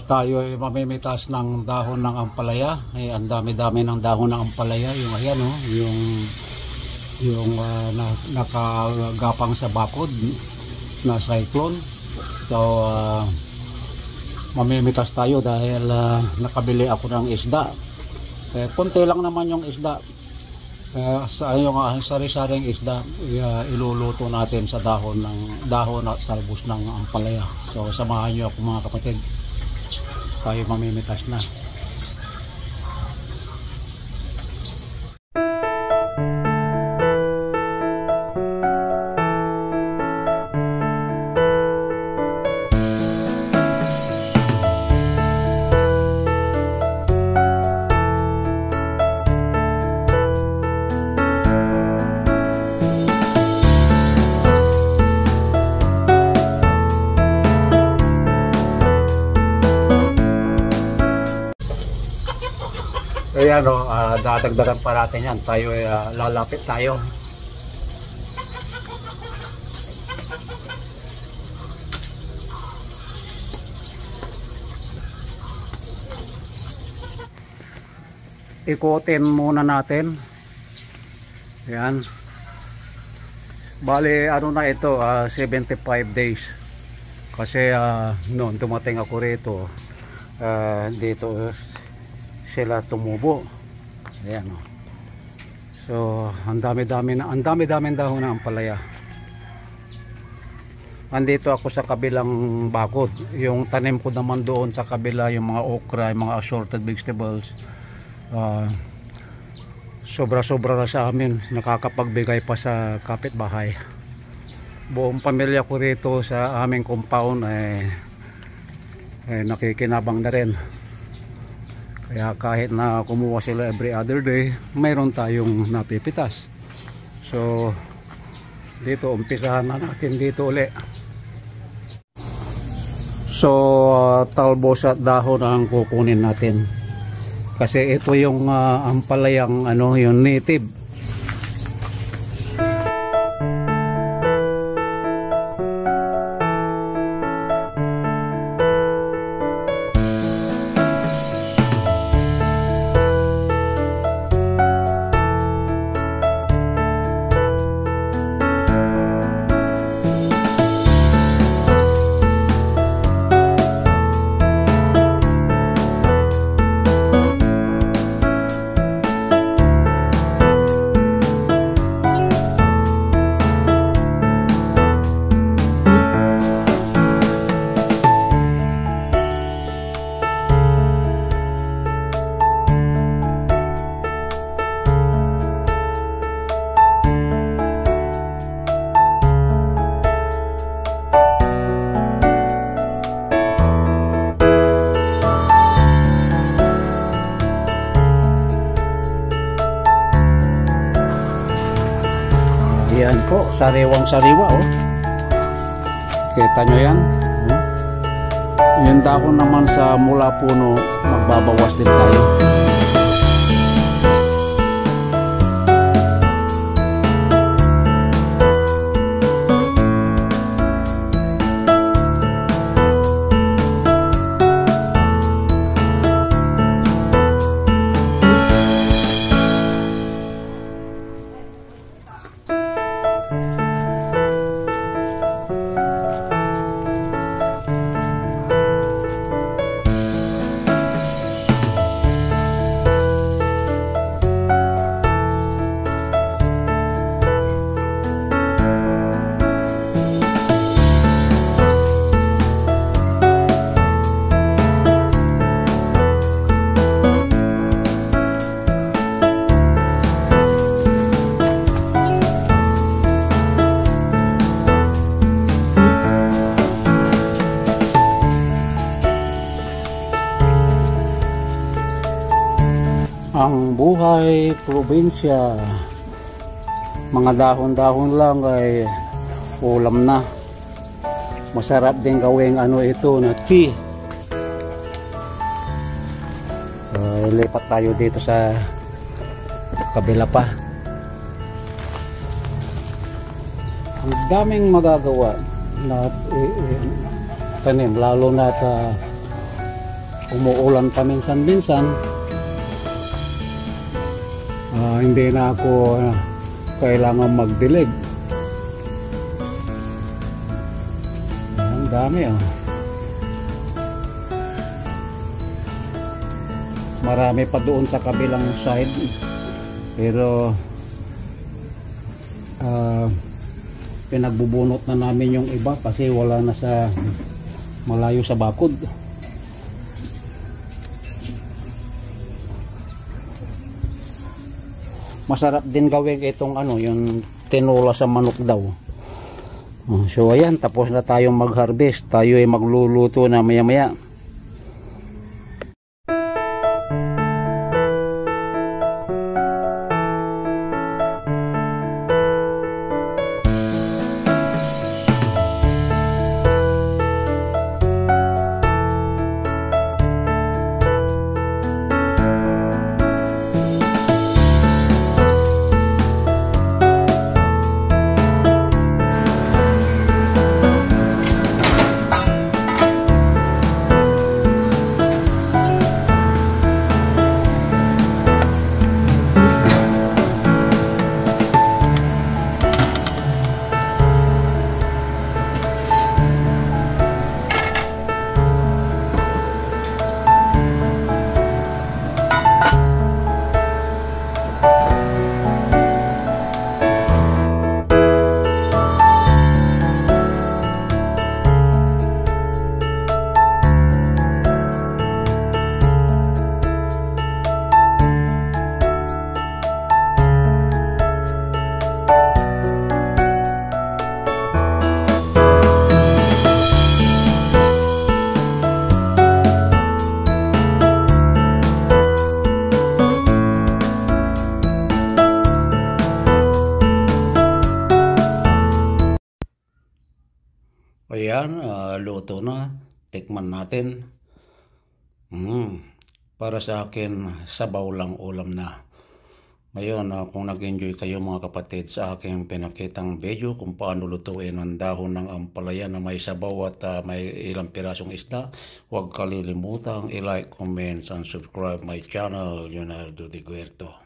Tayo ay mamimitas ng dahon ng ampalaya. Ang dami-dami ng dahon ng ampalaya. Yung ayan, oh, yung nakagapang sa bakod na cyclone. So mamimitas tayo dahil nakabili ako ng isda. Konti lang naman yung isda. Sa yung sari-saring isda iluluto natin sa dahon at talbos ng ampalaya. So samahan niyo ako mga kapatid. Tayo mamimitas na. Ayan, dadagdagan pa natin yan. Tayo lalapit tayo. Ikutin muna natin. Ayan. Bali, ano na ito, 75 days. Kasi noon dumating ako rito, dito sila tumubo. Ayan, oh. So ang dami-dami dahon ng ampalaya. Andito ako sa kabilang bakod. Yung tanim ko naman doon sa kabila, yung mga okra, yung mga assorted vegetables, sobra-sobra na sa amin, nakakapagbigay pa sa kapitbahay. Buong pamilya ko rito sa aming compound nakikinabang na rin. Kaya kahit na kumuha sila every other day, mayroon tayong napipitas. So dito umpisahan na natin dito uli. So talbos at dahon ang kukunin natin. Kasi ito yung ampalayang yung native. Yan po, sariwang sariwa, oh. Kita nyo yan, yung dahon naman sa mula puno, magbabawas din tayo. Ang buhay probinsya, mga dahon-dahon lang ay ulam na. Masarap din gawing ito na tea. Lipat tayo dito sa kabila pa. Ang daming magagawa na tanim, lalo na umuulan paminsan-minsan. Hindi na ako kailangan magdilig. Ang dami marami pa doon sa kabilang side, pero pinagbubunot na namin yung iba kasi wala na sa malayo sa bakod. Masarap din gawin itong yung tinola sa manok daw. So ayan, tapos na tayong mag-harvest. Tayo ay magluluto na maya-maya. Ayan, luto na. Tikman natin. Para sa akin, sabaw lang ulam na. Ngayon, kung nag-enjoy kayo mga kapatid sa aking pinakitang video kung paano lutuin ang dahon ng ampalaya na may sabaw at may ilang pirasong isda, huwag kalilimutang i-like, comment, and subscribe my channel, Leonardo de Guerto.